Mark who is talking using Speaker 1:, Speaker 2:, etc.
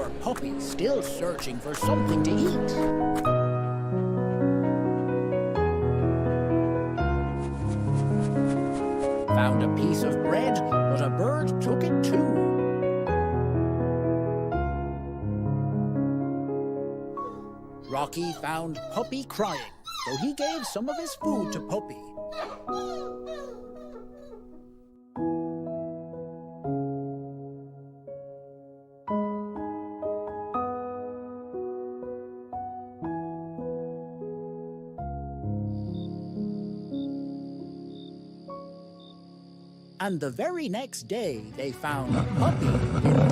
Speaker 1: poor puppy still searching for something to eat. Found a piece of bread, but a bird took it too. Rocky found Puppy crying, so he gave some of his food to Puppy. And the very next day, they found Puppy in